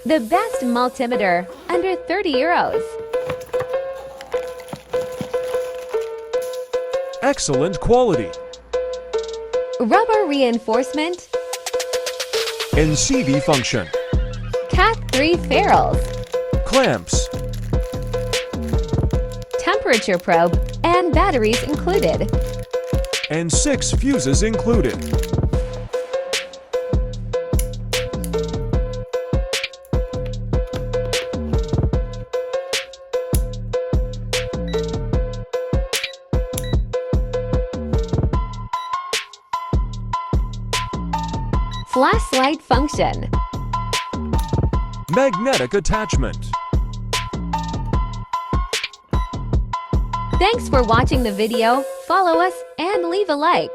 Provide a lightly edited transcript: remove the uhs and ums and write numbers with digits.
The best multimeter, under 30 euros. Excellent quality. Rubber reinforcement. NCV function. Cat 3 ferrules. Clamps. Temperature probe and batteries included. And 6 fuses included. Flashlight function. Magnetic attachment. Thanks for watching the video. Follow us and leave a like.